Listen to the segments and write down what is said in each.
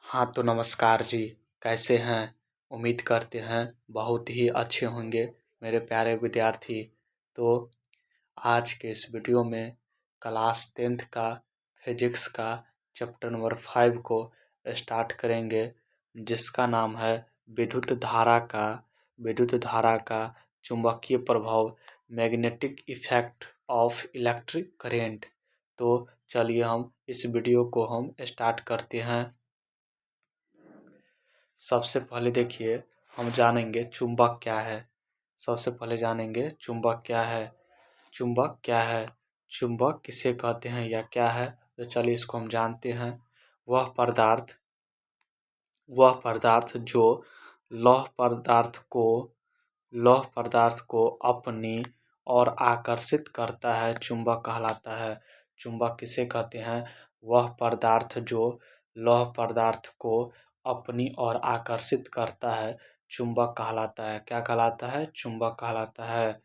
हाँ तो नमस्कार जी। कैसे हैं? उम्मीद करते हैं बहुत ही अच्छे होंगे मेरे प्यारे विद्यार्थी। तो आज के इस वीडियो में क्लास 10th का फिजिक्स का चैप्टर नंबर 5 को स्टार्ट करेंगे, जिसका नाम है विद्युत धारा का चुंबकीय प्रभाव, magnetic effect of electric current. तो चलिए हम इस वीडियो को हम स्टार्ट करते हैं। सबसे पहले देखिए, हम जानेंगे चुंबक क्या है। सबसे पहले जानेंगे चुंबक क्या है। चुंबक क्या है, चुंबक किसे कहते हैं या क्या है, तो चलिए इसको हम जानते हैं। वह पदार्थ जो लौह पदार्थ को अपनी ओर आकर्षित करता है, चुंबक कहलाता है। चुंबक किसे कहते हैं? वह पदार्थ जो लौह पदार्थ को अपनी ओर आकर्षित करता है, चुंबक कहलाता है। क्या कहलाता है? चुंबक कहलाता है।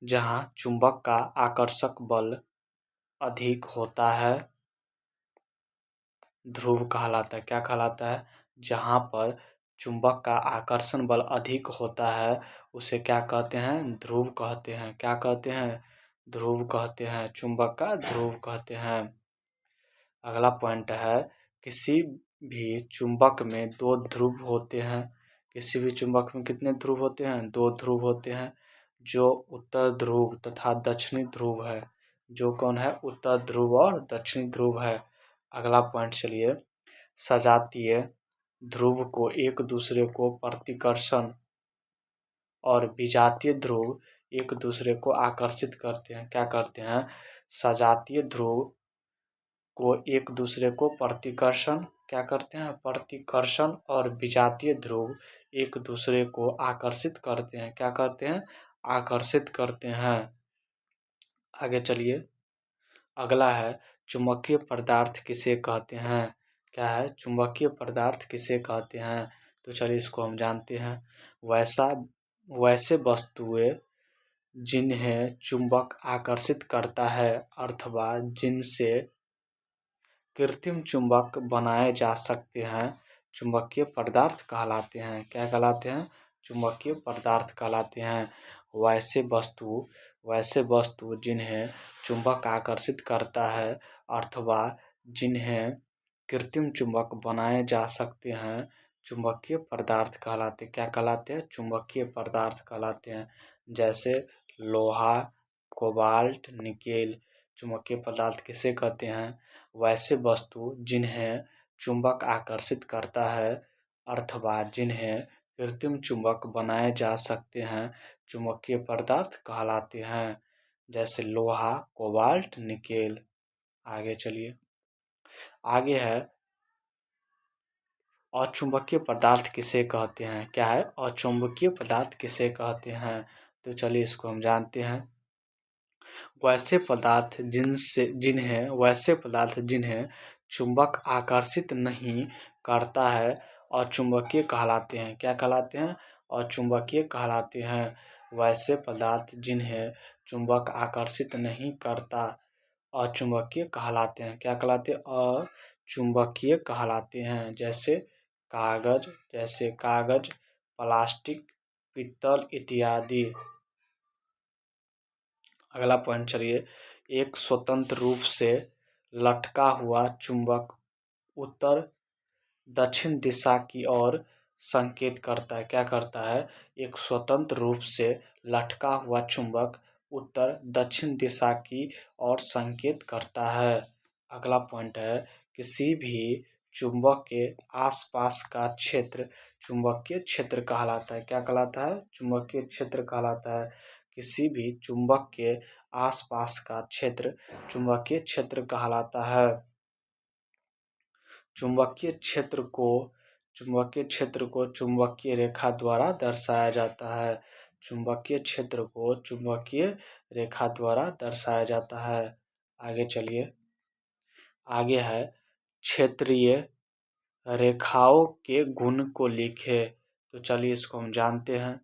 जहाँ चुंबक का आकर्षक बल अधिक होता है, ध्रुव कहलाता है। क्या कहलाता है? जहाँ पर चुंबक का आकर्षण बल अधिक होता है, उसे क्या कहते हैं? ध्रुव कहते हैं। क्या कहते हैं? ध्रुव कहते हैं। चुंबक का ध्रुव कहते हैं। अगला पॉइंट है, किसी भी चुंबक में दो ध्रुव होते हैं। किसी भी चुंबक में कितने ध्रुव होते हैं? दो ध्रुव होते हैं, जो उत्तर ध्रुव तथा दक्षिणी ध्रुव है। जो कौन है? उत्तर ध्रुव और दक्षिणी ध्रुव है। अगला पॉइंट चलिए, सजातीय ध्रुव को एक दूसरे को प्रतिकर्षण और विजातीय ध्रुव एक दूसरे को आकर्षित करते हैं। क्या करते हैं? सजातीय ध्रुव को एक दूसरे को प्रतिकर्षण क्या करते हैं? प्रतिकर्षण और विजातीय ध्रुव एक दूसरे को आकर्षित करते हैं। क्या करते हैं? आकर्षित करते हैं। आगे चलिए, अगला है, चुंबकीय पदार्थ किसे कहते हैं? क्या है? चुंबकीय पदार्थ किसे कहते हैं? तो चलिए इसको हम जानते हैं। वैसे वस्तुएं जिन्हें चुंबक आकर्षित करता है अथवा जिनसे कृत्रिम चुंबक बनाए जा सकते हैं, चुंबकीय पदार्थ कहलाते हैं। क्या कहलाते हैं? चुंबकीय पदार्थ कहलाते हैं। वैसे वस्तु जिन्हें चुंबक आकर्षित करता है अथवा जिन्हें कृत्रिम चुंबक बनाए जा सकते हैं, चुंबकीय पदार्थ कहलाते हैं। क्या कहलाते हैं? चुंबकीय पदार्थ कहलाते हैं। जैसे लोहा, कोबाल्ट, निकेल। चुंबकीय पदार्थ किसे कहते हैं? वैसे वस्तु जिन्हें चुंबक आकर्षित करता है अथवा जिन्हें कृत्रिम चुंबक बनाए जा सकते हैं, चुंबकीय पदार्थ कहलाते हैं। जैसे लोहा, कोबाल्ट, निकेल। आगे चलिए, आगे है, अचुंबकीय पदार्थ किसे कहते हैं? क्या है? अचुंबकीय पदार्थ किसे कहते हैं? तो चलिए इसको हम जानते हैं। वैसे पदार्थ जिन्हें चुंबक आकर्षित नहीं करता है, अचुंबकीय कहलाते हैं। क्या कहलाते हैं? अचुंबकीय कहलाते हैं। वैसे पदार्थ जिन्हें चुंबक आकर्षित नहीं करता, अचुंबकीय कहलाते हैं। क्या कहलाते हैं? अचुंबकीय कहलाते हैं। जैसे कागज, प्लास्टिक, पीतल इत्यादि। अगला पॉइंट चलिए, एक स्वतंत्र रूप से लटका हुआ चुंबक उत्तर दक्षिण दिशा की ओर संकेत करता है। क्या करता है? एक स्वतंत्र रूप से लटका हुआ चुंबक उत्तर दक्षिण दिशा की ओर संकेत करता है। अगला पॉइंट है, किसी भी चुंबक के आसपास का क्षेत्र चुंबकीय क्षेत्र कहलाता है। क्या कहलाता है? चुंबकीय क्षेत्र कहलाता है। किसी भी चुंबक के आसपास का क्षेत्र चुंबकीय क्षेत्र कहलाता है। चुंबकीय क्षेत्र को चुंबकीय रेखा द्वारा दर्शाया जाता है। चुंबकीय क्षेत्र को चुंबकीय रेखा द्वारा दर्शाया जाता है। आगे चलिए, आगे है, क्षेत्रीय रेखाओं के गुण को लिखे। तो चलिए इसको हम जानते हैं।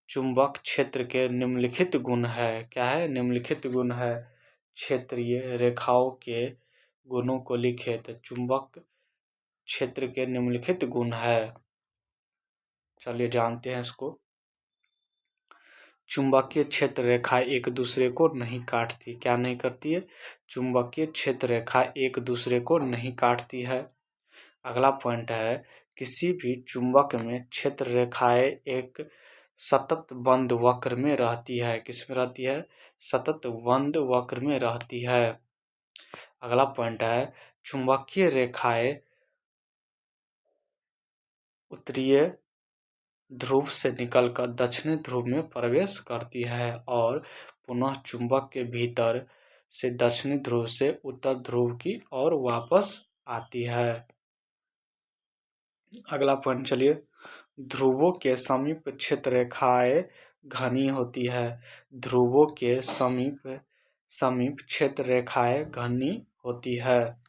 चुंबक क्षेत्र के निम्नलिखित गुण है। क्या है? निम्नलिखित गुण है। क्षेत्रीय रेखाओं के गुणों को लिखे तो चुंबक क्षेत्र के निम्नलिखित गुण है। चलिए जानते हैं इसको। चुंबकीय क्षेत्र रेखा एक दूसरे को नहीं काटती। क्या नहीं करती है? चुंबकीय क्षेत्र रेखा एक दूसरे को नहीं काटती है। अगला पॉइंट है, किसी भी चुंबक में क्षेत्र रेखाएं एक सतत बंद वक्र में रहती है। किस में रहती है? सतत बंद वक्र में रहती है। अगला पॉइंट है, चुंबकीय रेखाएं उत्तरीय ध्रुव से निकलकर दक्षिणी ध्रुव में प्रवेश करती है और पुनः चुंबक के भीतर से दक्षिणी ध्रुव से उत्तर ध्रुव की ओर वापस आती है। अगला पॉइंट चलिए, ध्रुवों के समीप क्षेत्र रेखाएं घनी होती है। ध्रुवों के समीप क्षेत्र रेखाएं घनी होती है।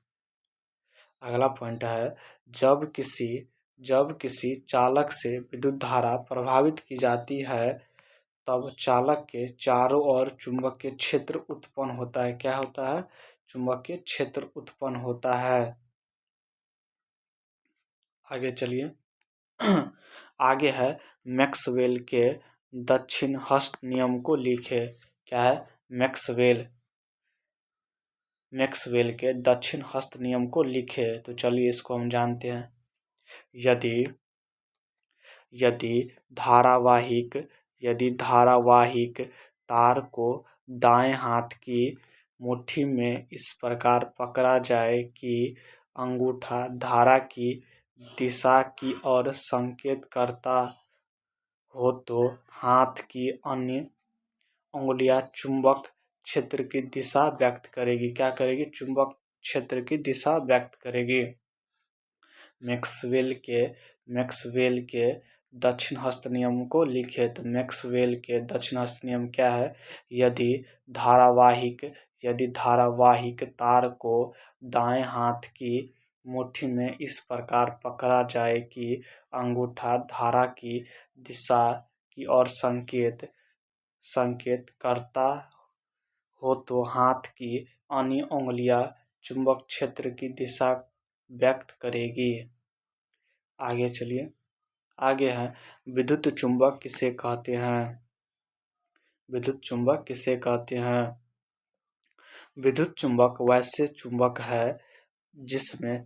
अगला पॉइंट है, जब किसी चालक से विद्युत धारा प्रभावित की जाती है तब चालक के चारों ओर चुंबकीय क्षेत्र उत्पन्न होता है। क्या होता है? चुंबकीय क्षेत्र उत्पन्न होता है। आगे चलिए। आगे है, मैक्सवेल के दक्षिण हस्त नियम को लिखे। क्या है? मैक्सवेल के दक्षिण हस्त नियम को लिखे। तो चलिए इसको हम जानते हैं। यदि धारावाहिक तार को दाएं हाथ की मुट्ठी में इस प्रकार पकड़ा जाए कि अंगूठा धारा की दिशा की ओर संकेत करता हो तो हाथ की अन्य उंगलियां चुंबक क्षेत्र की दिशा व्यक्त करेगी। क्या करेगी? चुंबक क्षेत्र की दिशा व्यक्त करेगी। मैक्सवेल के दक्षिण हस्त नियम को लिखे। तो मैक्सवेल के दक्षिण हस्त नियम क्या है? यदि धारावाहिक तार को दाएं हाथ की मुट्ठी में इस प्रकार पकड़ा जाए कि अंगूठा धारा की दिशा की ओर संकेत करता हो तो हाथ की अन्य उंगलियां चुंबक क्षेत्र की दिशा व्यक्त करेगी। आगे चलिए। आगे है, विद्युत चुंबक किसे कहते हैं? विद्युत चुंबक किसे कहते हैं? विद्युत चुंबक वैसे चुंबक है जिसमें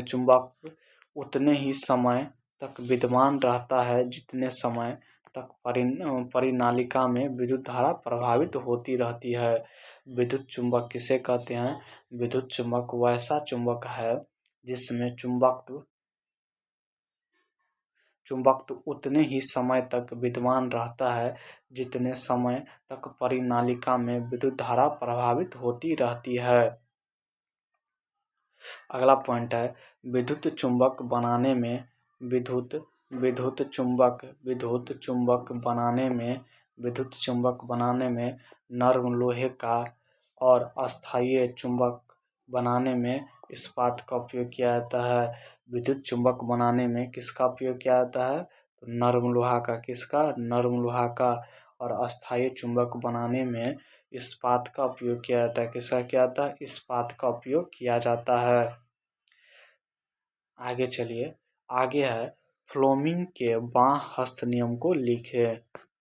चुंबक उतने ही समय तक विद्यमान रहता है जितने समय तक परिनालिका में विद्युत धारा प्रभावित होती रहती है। विद्युत चुंबक किसे कहते हैं? विद्युत चुंबक वैसा चुंबक है जिसमें चुंबक तो उतने ही समय तक विद्यमान रहता है जितने समय तक परिनालिका में विद्युत धारा प्रभावित होती रहती है। अगला पॉइंट है, विद्युत चुंबक बनाने में नर्म लोहे का और अस्थायी चुंबक बनाने में इस्पात का उपयोग किया जाता है। विद्युत चुंबक बनाने में किसका उपयोग किया जाता है? तो नर्म लोहा का। किसका? नर्म लोहा का। और अस्थायी चुंबक बनाने में इस्पात का उपयोग किया जाता है। किसका किया जाता है? इस्पात का उपयोग किया जाता है। आगे चलिए। आगे है, फ्लोमिंग के बाएं हस्त नियम को लिखे।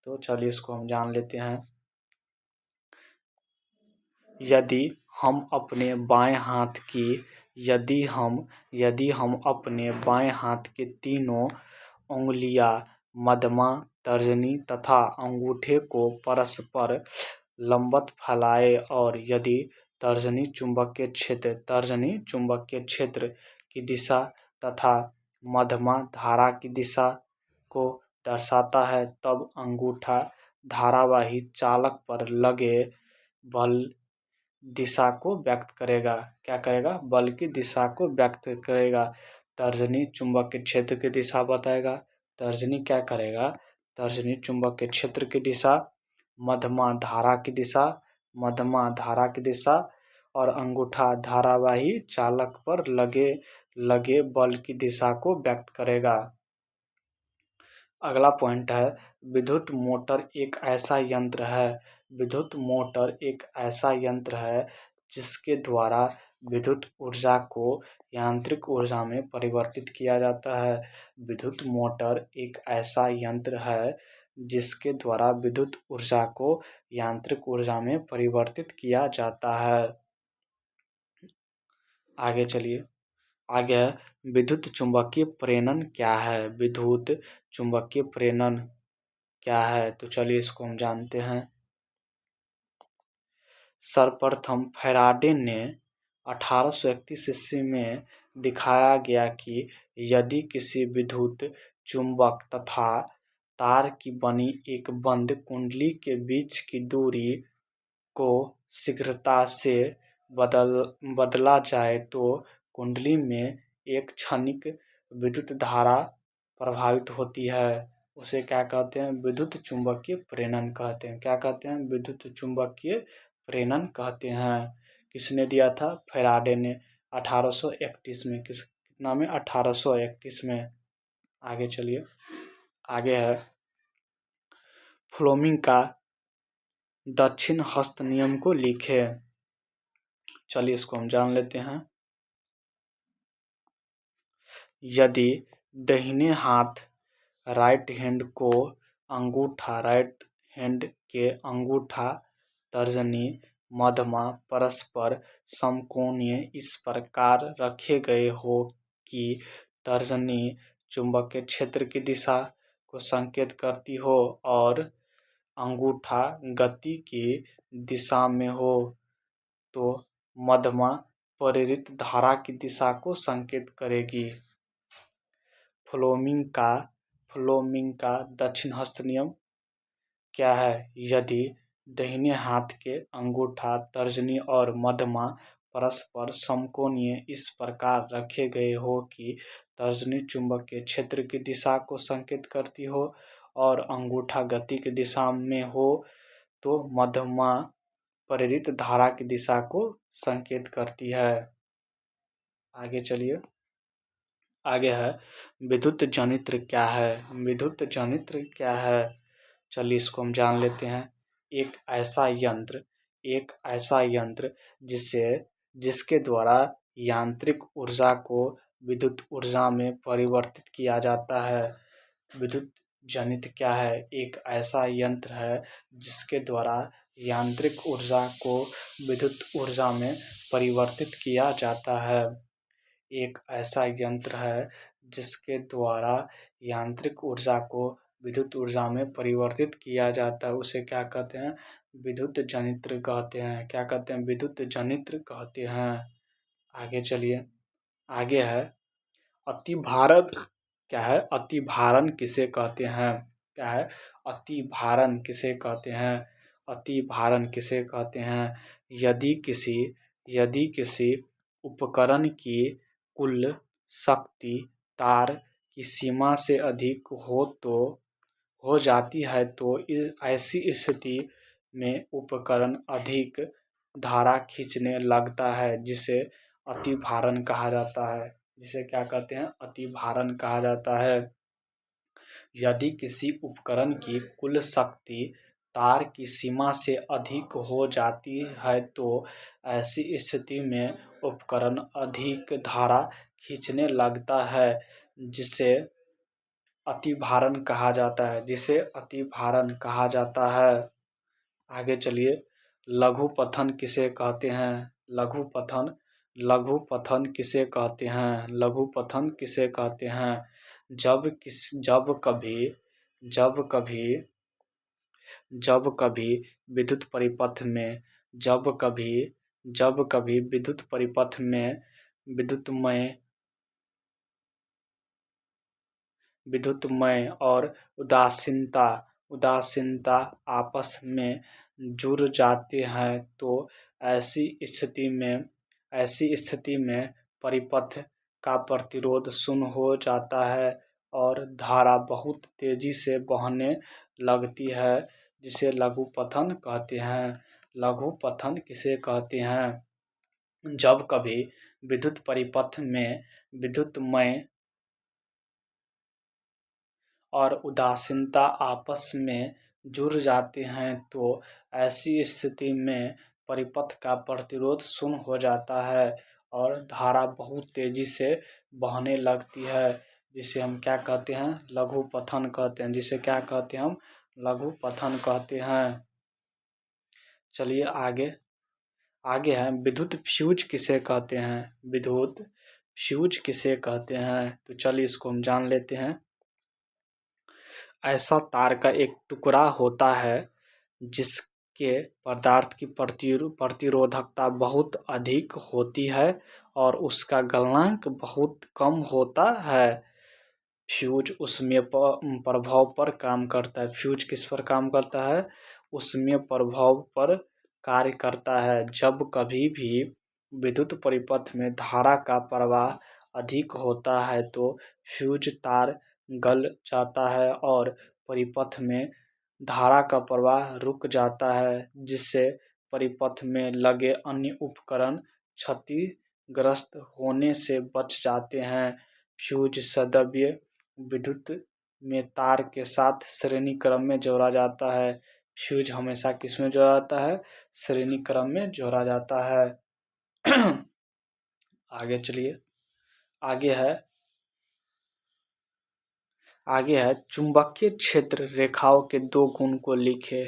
तो चलिए इसको हम जान लेते हैं। यदि हम अपने बाएं हाथ की तीनों उंगलियां मध्यमा, तर्जनी तथा अंगूठे को परस्पर लंबवत फैलाएं और यदि तर्जनी चुंबकीय क्षेत्र की दिशा तथा मध्यमा धारा की दिशा को दर्शाता है तब अंगूठा धारावाही चालक पर लगे बल दिशा को व्यक्त करेगा। क्या करेगा? बल की दिशा को व्यक्त करेगा। तर्जनी चुंबक के क्षेत्र की दिशा बताएगा। तर्जनी क्या करेगा? तर्जनी चुंबक के क्षेत्र की दिशा, मध्यमा धारा की दिशा और अंगूठा धारावाही चालक पर लगे बल की दिशा को व्यक्त करेगा। अगला पॉइंट है, विद्युत मोटर एक ऐसा यंत्र है जिसके द्वारा विद्युत ऊर्जा को यांत्रिक ऊर्जा में परिवर्तित किया जाता है। विद्युत मोटर एक ऐसा यंत्र है जिसके द्वारा विद्युत ऊर्जा को यांत्रिक ऊर्जा में परिवर्तित किया जाता है। आगे चलिए, आगे है विद्युत चुम्बकीय प्रेरण क्या है। विद्युत चुम्बकीय प्रेरण क्या है, तो चलिए इसको हम जानते हैं। सर्वप्रथम फैराडे ने 1831 ईस्वी में दिखाया गया कि यदि किसी विद्युत चुम्बक तथा तार की बनी एक बंद कुंडली के बीच की दूरी को शीघ्रता से बदला जाए तो कुंडली में एक क्षणिक विद्युत धारा प्रभावित होती है। उसे क्या कहते हैं, विद्युत चुम्बकीय प्रेरण कहते हैं। क्या कहते हैं, विद्युत चुम्बकीय प्रेरण कहते हैं। किसने दिया था, फैराडे ने 1831 में। कितना में, 1831 में। आगे चलिए, आगे है फ्लेमिंग का दक्षिण हस्त नियम को लिखे। चलिए इसको हम जान लेते हैं। यदि दाहिने हाथ राइट हैंड के अंगूठा, तर्जनी, मध्यमा परस्पर समकोणीय इस प्रकार रखे गए हो कि तर्जनी चुंबकीय क्षेत्र की दिशा को संकेत करती हो और अंगूठा गति की दिशा में हो, तो मध्यमा प्रेरित धारा की दिशा को संकेत करेगी। फ्लेमिंग का दक्षिण हस्त नियम क्या है। यदि दाहिने हाथ के अंगूठा, तर्जनी और मध्यमा परस्पर समकोणीय इस प्रकार रखे गए हो कि तर्जनी चुंबकीय क्षेत्र की दिशा को संकेत करती हो और अंगूठा गति की दिशा में हो, तो मध्यमा प्रेरित धारा की दिशा को संकेत करती है। आगे चलिए, आगे है विद्युत जनित्र क्या है। विद्युत जनित्र क्या है, चलिए इसको हम जान लेते हैं। एक ऐसा यंत्र जिसके द्वारा यांत्रिक ऊर्जा को विद्युत ऊर्जा में परिवर्तित किया जाता है। विद्युत जनित्र क्या है, एक ऐसा यंत्र है जिसके द्वारा यांत्रिक ऊर्जा को विद्युत ऊर्जा में परिवर्तित किया जाता है। एक ऐसा यंत्र है जिसके द्वारा यांत्रिक ऊर्जा को विद्युत ऊर्जा में परिवर्तित किया जाता है, उसे क्या कहते हैं, विद्युत जनित्र कहते हैं। क्या कहते हैं, विद्युत जनित्र कहते हैं। आगे चलिए, आगे है अतिभारण क्या है। अतिभारण किसे कहते हैं, क्या है, अतिभारण किसे कहते हैं। अतिभारण किसे कहते हैं, यदि किसी उपकरण की कुल शक्ति तार की सीमा से अधिक हो जाती है तो ऐसी स्थिति में उपकरण अधिक धारा खींचने लगता है, जिसे अतिभारण कहा जाता है। जिसे क्या कहते हैं, अतिभारण कहा जाता है। यदि किसी उपकरण की कुल शक्ति तार की सीमा से अधिक हो जाती है तो ऐसी स्थिति में उपकरण अधिक धारा खींचने लगता है, जिसे अतिभारण कहा जाता है। जिसे अतिभारण कहा जाता है। आगे चलिए, लघुपथन किसे कहते हैं। लघुपथन किसे कहते हैं। लघुपथन किसे कहते हैं, जब कभी विद्युत परिपथ में विद्युतमय और उदासीनता आपस में जुड़ जाते हैं तो ऐसी स्थिति में परिपथ का प्रतिरोध शून्य हो जाता है और धारा बहुत तेजी से बहने लगती है, जिसे लघुपथन कहते हैं। लघुपथन किसे कहते हैं, जब कभी विद्युत परिपथ में विद्युतमय और उदासीनता आपस में जुड़ जाते हैं तो ऐसी स्थिति में परिपथ का प्रतिरोध शून्य हो जाता है और धारा बहुत तेजी से बहने लगती है, जिसे हम क्या कहते हैं, लघु पथन कहते हैं। जिसे क्या कहते हैं हम, लघु पथन कहते हैं। चलिए आगे आगे है विद्युत फ्यूज किसे कहते हैं। विद्युत फ्यूज किसे कहते हैं, तो चलिए इसको हम जान लेते हैं। ऐसा तार का एक टुकड़ा होता है जिसके पदार्थ की प्रतिरोधकता बहुत अधिक होती है और उसका गलनांक बहुत कम होता है। फ्यूज उसमें प्रभाव पर काम करता है। फ्यूज किस पर काम करता है, उसमें प्रभाव पर कार्य करता है। जब कभी भी विद्युत परिपथ में धारा का प्रवाह अधिक होता है तो फ्यूज तार गल जाता है और परिपथ में धारा का प्रवाह रुक जाता है, जिससे परिपथ में लगे अन्य उपकरण क्षतिग्रस्त होने से बच जाते हैं। फ्यूज सदैव विद्युत में तार के साथ श्रेणी क्रम में जोड़ा जाता है। फ्यूज हमेशा किस में जोड़ा जाता है, श्रेणी क्रम में जोड़ा जाता है। आगे चलिए, आगे है चुंबकीय क्षेत्र रेखाओं के दो गुण को लिखे।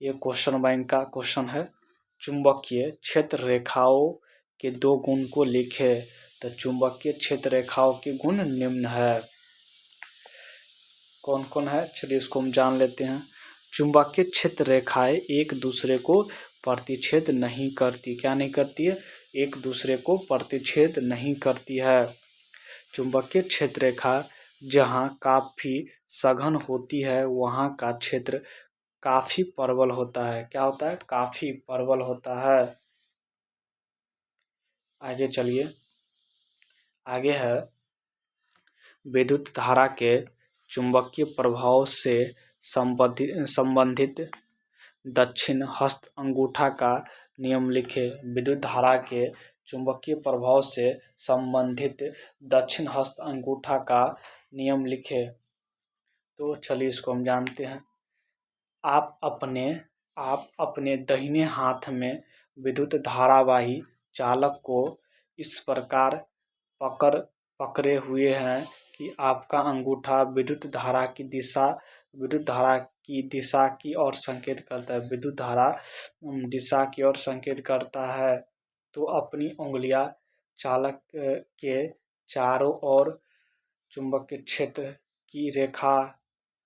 ये क्वेश्चन बैंक का क्वेश्चन है। चुंबकीय क्षेत्र रेखाओं के दो गुण को लिखे। तो चुंबकीय क्षेत्र रेखाओं के गुण निम्न है। कौन कौन है, चलिए इसको हम जान लेते हैं। चुंबकीय क्षेत्र रेखाएं एक दूसरे को प्रतिच्छेद नहीं करती। क्या नहीं करती है, एक दूसरे को प्रतिच्छेद नहीं करती है। चुंबकीय क्षेत्र रेखा जहाँ काफी सघन होती है वहाँ का क्षेत्र काफी प्रबल होता है। क्या होता है, काफी प्रबल होता है। आगे चलिए, आगे है विद्युत धारा के चुंबकीय प्रभाव से संबंधित दक्षिण हस्त अंगूठा का नियम लिखे। विद्युत धारा के चुंबकीय प्रभाव से संबंधित दक्षिण हस्त अंगूठा का नियम लिखे। तो चलिए इसको हम जानते हैं। आप अपने दाहिने हाथ में विद्युत धारावाही चालक को इस प्रकार पकड़े हुए हैं कि आपका अंगूठा विद्युत धारा की दिशा की ओर संकेत करता है। विद्युत धारा दिशा की ओर संकेत करता है। तो अपनी उंगलियां चालक के चारों ओर चुंबकीय क्षेत्र की रेखा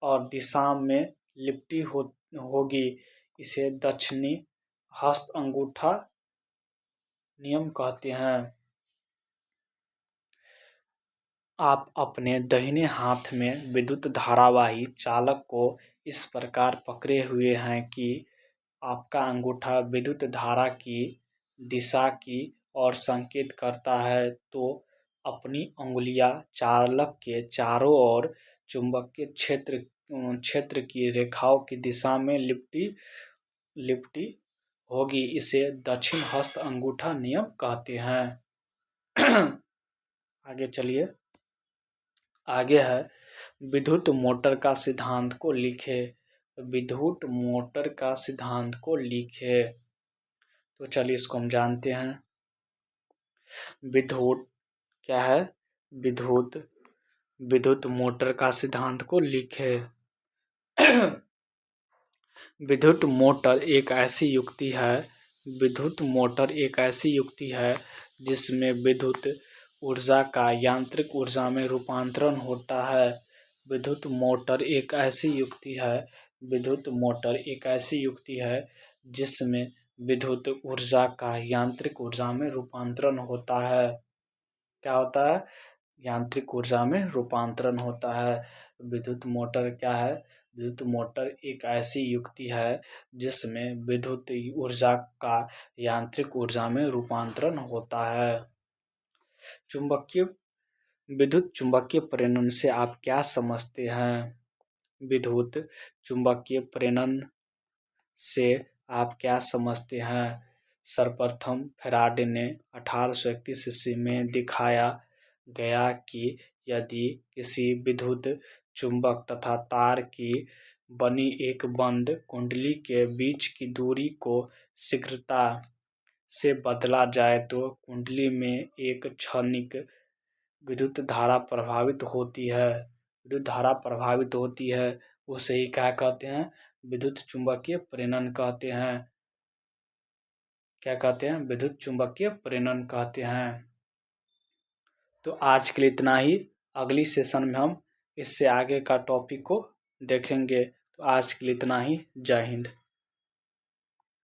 और दिशा में लिपटी होगी। इसे दक्षिणी हस्त अंगूठा नियम कहते हैं। आप अपने दाहिने हाथ में विद्युत धारावाही चालक को इस प्रकार पकड़े हुए हैं कि आपका अंगूठा विद्युत धारा की दिशा की ओर संकेत करता है। तो अपनी उंगलियां चालक के चारों ओर चुंबकीय क्षेत्र की रेखाओं की दिशा में लिपटी होगी। इसे दक्षिण हस्त अंगूठा नियम कहते हैं। आगे चलिए, आगे है विद्युत मोटर का सिद्धांत को लिखे। विद्युत मोटर का सिद्धांत को लिखे। तो चलिए इसको हम जानते हैं। विद्युत क्या है, विद्युत मोटर का सिद्धांत को लिखे। विद्युत मोटर एक ऐसी युक्ति है जिसमें विद्युत ऊर्जा का यांत्रिक ऊर्जा में रूपांतरण होता है। विद्युत मोटर एक ऐसी युक्ति है जिसमें विद्युत ऊर्जा का यांत्रिक ऊर्जा में रूपांतरण होता है। क्या होता है, यांत्रिक ऊर्जा में रूपांतरण होता है। विद्युत मोटर क्या है, विद्युत मोटर एक ऐसी युक्ति है जिसमें विद्युत ऊर्जा का यांत्रिक ऊर्जा में रूपांतरण होता है। विद्युत चुंबकीय प्रेरण से आप क्या समझते हैं। विद्युत चुंबकीय प्रेरण से आप क्या समझते हैं। सर्वप्रथम फैराडे ने 1831 ईस्वी में दिखाया गया कि यदि किसी विद्युत चुंबक तथा तार की बनी एक बंद कुंडली के बीच की दूरी को शीघ्रता से बदला जाए तो कुंडली में एक क्षणिक विद्युत धारा प्रभावित होती है। विद्युत धारा प्रभावित होती है, उसे ही क्या कहते हैं? विद्युत चुंबकीय प्रेरण कहते हैं। क्या कहते हैं? विद्युत चुंबकीय प्रेरण कहते हैं। तो आज के लिए इतना ही। अगली सेशन में हम इससे आगे का टॉपिक को देखेंगे। तो आज के लिए इतना ही। जय हिंद।